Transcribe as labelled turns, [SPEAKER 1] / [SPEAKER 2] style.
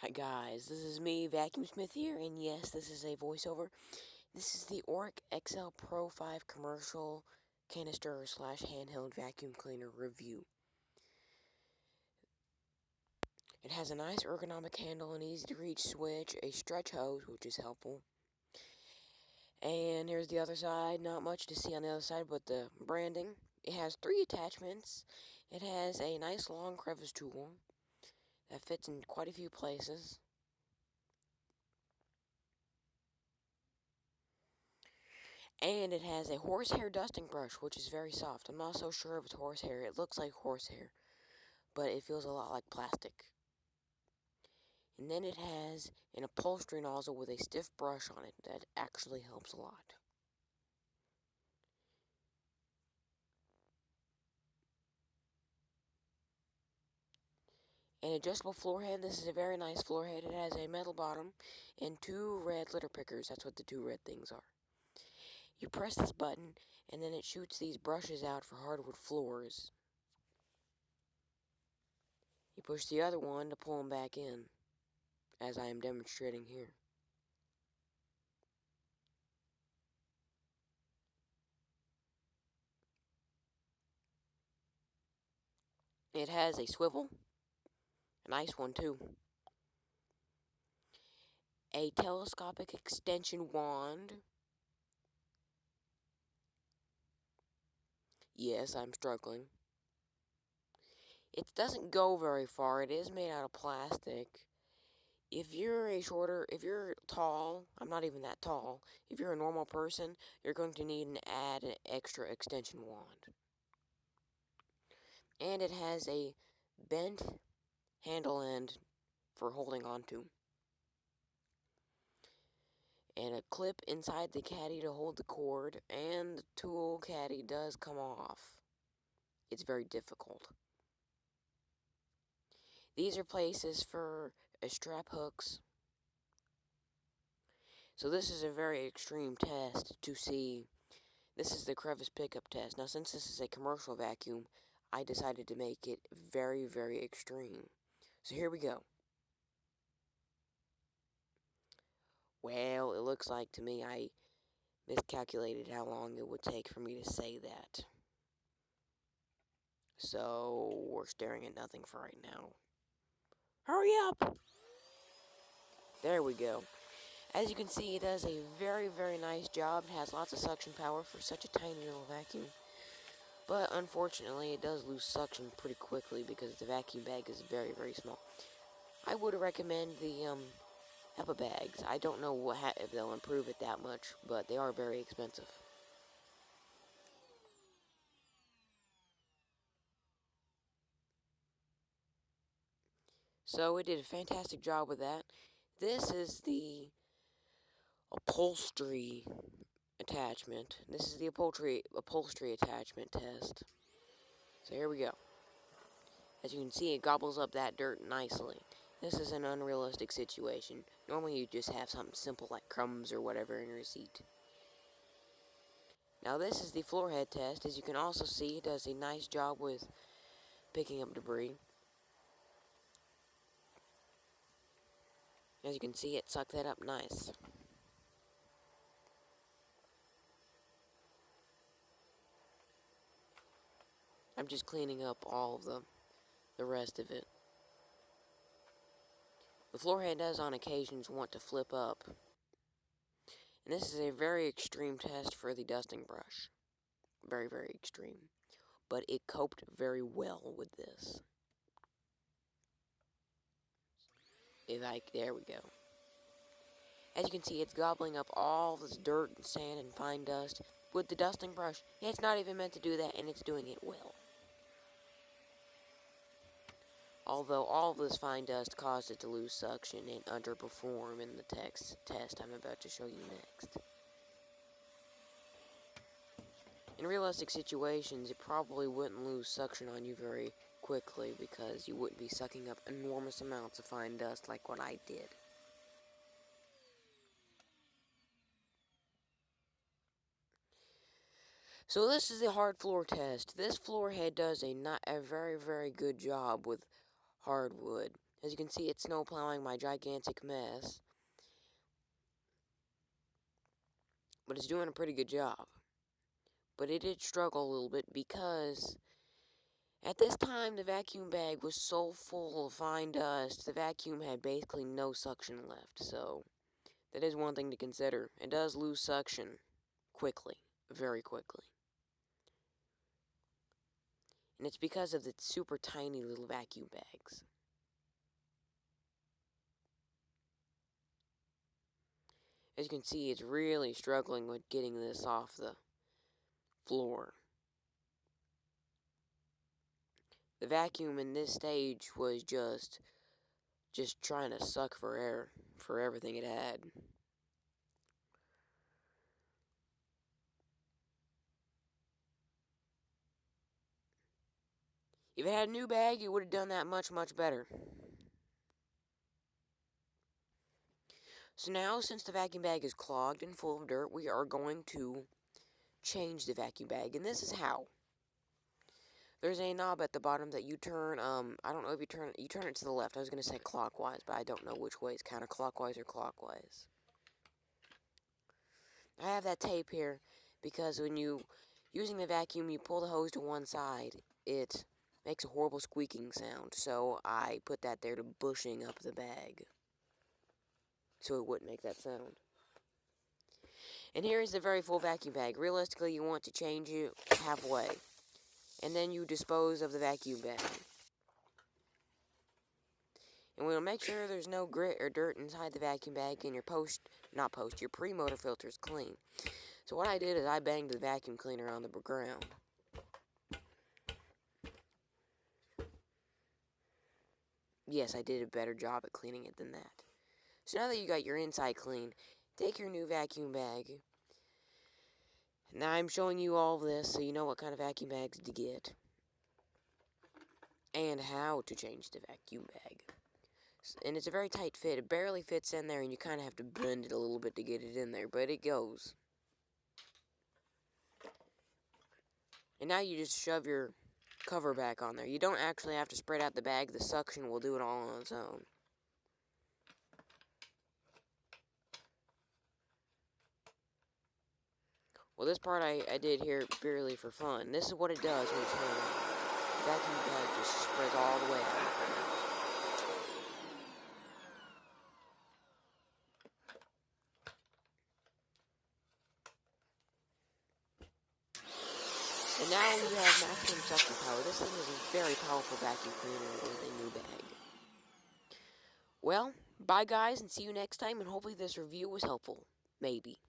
[SPEAKER 1] Hi guys, this is me, Vacuum Smith here, and yes, this is a voiceover. This is the Oreck XL Pro 5 commercial canister slash handheld vacuum cleaner review. It has a nice ergonomic handle, an easy to reach switch, a stretch hose, which is helpful. And here's the other side, not much to see on the other side but the branding. It has 3 attachments. It has a nice long crevice tool that fits in quite a few places. And it has a horsehair dusting brush, which is very soft. I'm not so sure if it's horsehair. It looks like horsehair, but it feels a lot like plastic. And then it has an upholstery nozzle with a stiff brush on it that actually helps a lot. An adjustable floor head. This is a very nice floor head. It has a metal bottom and 2 red litter pickers. That's what the 2 red things are. You press this button, and then it shoots these brushes out for hardwood floors. You push the other one to pull them back in, as I am demonstrating here. It has a swivel, a nice one too, a telescopic extension wand. Yes, I'm struggling. It doesn't go very far. It is made out of plastic. If you're tall, I'm not even that tall. If you're a normal person, you're going to need an extra extension wand. And it has a bent handle end for holding onto. And a clip inside the caddy to hold the cord, and the tool caddy does come off. It's very difficult. These are places for strap hooks. So this is a very extreme test to see. This is the crevice pickup test. Now, since this is a commercial vacuum, I decided to make it very, very extreme. So here we go. Well, it looks like to me I miscalculated how long it would take for me to say that. So, we're staring at nothing for right now. Hurry up! There we go. As you can see, it does a very, very nice job. It has lots of suction power for such a tiny little vacuum. But unfortunately, it does lose suction pretty quickly because the vacuum bag is very, very small. I would recommend the HEPA bags. I don't know if they'll improve it that much, but they are very expensive. So it did a fantastic job with that. This is the upholstery attachment. This is the upholstery attachment test. So here we go. As you can see, it gobbles up that dirt nicely. This is an unrealistic situation. Normally you just have something simple like crumbs or whatever in your seat. Now this is the floor head test. As you can also see, it does a nice job with picking up debris. As you can see, it sucked that up nice. I'm just cleaning up all of the rest of it. The floor head does on occasions want to flip up. And this is a very extreme test for the dusting brush. Very, very extreme. But it coped very well with this. There we go. As you can see, it's gobbling up all this dirt and sand and fine dust with the dusting brush. It's not even meant to do that, and it's doing it well. Although all of this fine dust caused it to lose suction and underperform in the test I'm about to show you next. In realistic situations, it probably wouldn't lose suction on you very quickly because you wouldn't be sucking up enormous amounts of fine dust like what I did. So this is the hard floor test. This floor head does a very, very good job with hardwood. As you can see, it's snow plowing my gigantic mess. But it's doing a pretty good job. But it did struggle a little bit because at this time the vacuum bag was so full of fine dust, the vacuum had basically no suction left. So that is one thing to consider. It does lose suction quickly, very quickly. And it's because of the super tiny little vacuum bags. As you can see, it's really struggling with getting this off the floor. The vacuum in this stage was just trying to suck for air for everything it had. If it had a new bag, it would have done that much, much better. So now, since the vacuum bag is clogged and full of dirt, we are going to change the vacuum bag. And this is how. There's a knob at the bottom that you turn, I don't know if you turn it to the left. I was going to say clockwise, but I don't know which way is counterclockwise or clockwise. I have that tape here because when using the vacuum, you pull the hose to one side, it makes a horrible squeaking sound, so I put that there to bushing up the bag, so it wouldn't make that sound. And here is the very full vacuum bag. Realistically, you want to change it halfway, and then you dispose of the vacuum bag. And we'll make sure there's no grit or dirt inside the vacuum bag, and your your pre-motor filter is clean. So what I did is I banged the vacuum cleaner on the ground. Yes, I did a better job at cleaning it than that. So now that you got your inside clean, take your new vacuum bag. Now I'm showing you all of this so you know what kind of vacuum bags to get. And how to change the vacuum bag. And it's a very tight fit. It barely fits in there and you kind of have to bend it a little bit to get it in there. But it goes. And now you just shove your cover back on there. You don't actually have to spread out the bag. The suction will do it all on its own. Well, this part I did here purely for fun. This is what it does when you turn it on. The vacuum bag just spreads all the way out. And now we have maximum suction power. This thing is a very powerful vacuum cleaner with a new bag. Well, bye guys, and see you next time, and hopefully this review was helpful. Maybe.